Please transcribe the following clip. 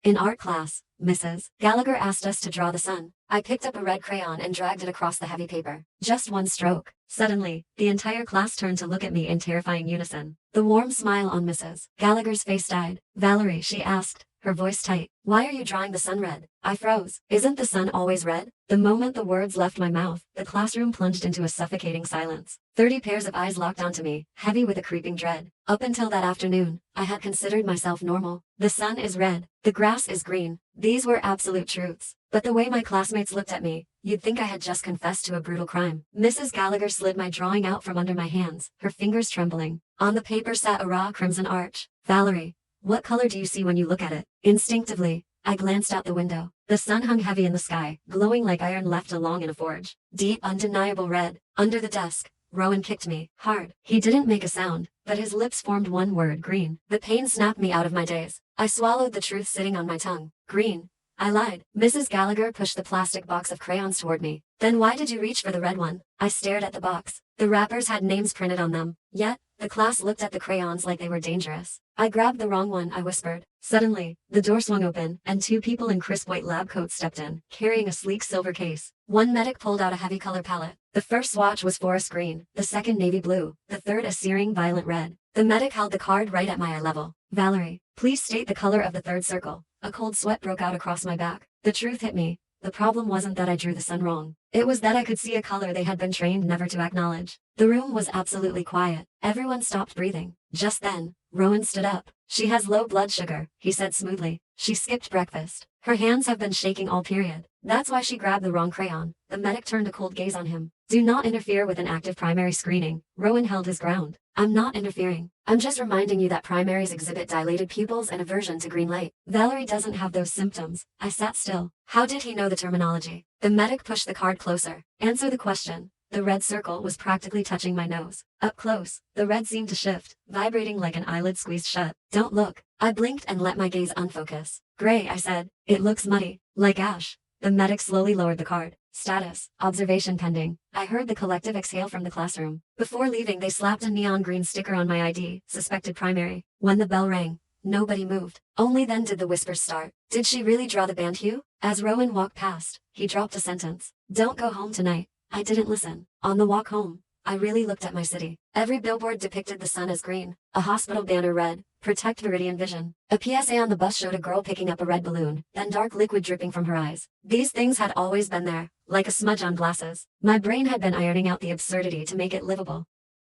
In art class, Mrs. Gallagher asked us to draw the sun. I picked up a red crayon and dragged it across the heavy paper. Just one stroke. Suddenly, the entire class turned to look at me in terrifying unison. The warm smile on Mrs. Gallagher's face died. "Valerie," she asked, her voice tight, "why are you drawing the sun red?" I froze. "Isn't the sun always red?" The moment the words left my mouth, the classroom plunged into a suffocating silence. 30 pairs of eyes locked onto me, heavy with a creeping dread. Up until that afternoon, I had considered myself normal. The sun is red. The grass is green. These were absolute truths. But the way my classmates looked at me, you'd think I had just confessed to a brutal crime. Mrs. Gallagher slid my drawing out from under my hands, her fingers trembling. On the paper sat a raw crimson arch. "Valerie, what color do you see when you look at it?" Instinctively, I glanced out the window. The sun hung heavy in the sky, glowing like iron left along in a forge. Deep, undeniable red. Under the desk, Rowan kicked me, hard. He didn't make a sound, but his lips formed one word: green. The pain snapped me out of my daze. I swallowed the truth sitting on my tongue. Green. I lied. Mrs. Gallagher pushed the plastic box of crayons toward me. "Then why did you reach for the red one?" I stared at the box. The wrappers had names printed on them. Yet, the class looked at the crayons like they were dangerous. "I grabbed the wrong one," I whispered. Suddenly, the door swung open, and 2 people in crisp white lab coats stepped in, carrying a sleek silver case. One medic pulled out a heavy color palette. The first swatch was forest green, the second navy blue, the third a searing violet red. The medic held the card right at my eye level. "Valerie, please state the color of the third circle." A cold sweat broke out across my back. The truth hit me. The problem wasn't that I drew the sun wrong. It was that I could see a color they had been trained never to acknowledge. The room was absolutely quiet. Everyone stopped breathing. Just then, Rowan stood up. "She has low blood sugar," he said smoothly. "She skipped breakfast. Her hands have been shaking all period. That's why she grabbed the wrong crayon." The medic turned a cold gaze on him. "Do not interfere with an active primary screening." Rowan held his ground. "I'm not interfering. I'm just reminding you that primaries exhibit dilated pupils and aversion to green light. Valerie doesn't have those symptoms." I sat still. How did he know the terminology? The medic pushed the card closer. "Answer the question." The red circle was practically touching my nose. Up close, the red seemed to shift, vibrating like an eyelid squeezed shut. "Don't look." I blinked and let my gaze unfocus. "Gray," I said. "It looks muddy. Like ash." The medic slowly lowered the card. "Status, observation pending." I heard the collective exhale from the classroom. Before leaving, they slapped a neon green sticker on my ID, suspected primary. When the bell rang, nobody moved. Only then did the whispers start. "Did she really draw the band hue?" As Rowan walked past, he dropped a sentence. "Don't go home tonight." I didn't listen. On the walk home, I really looked at my city. Every billboard depicted the sun as green, a hospital banner red, "Protect Viridian Vision." A PSA on the bus showed a girl picking up a red balloon, then dark liquid dripping from her eyes. These things had always been there, like a smudge on glasses. My brain had been ironing out the absurdity to make it livable.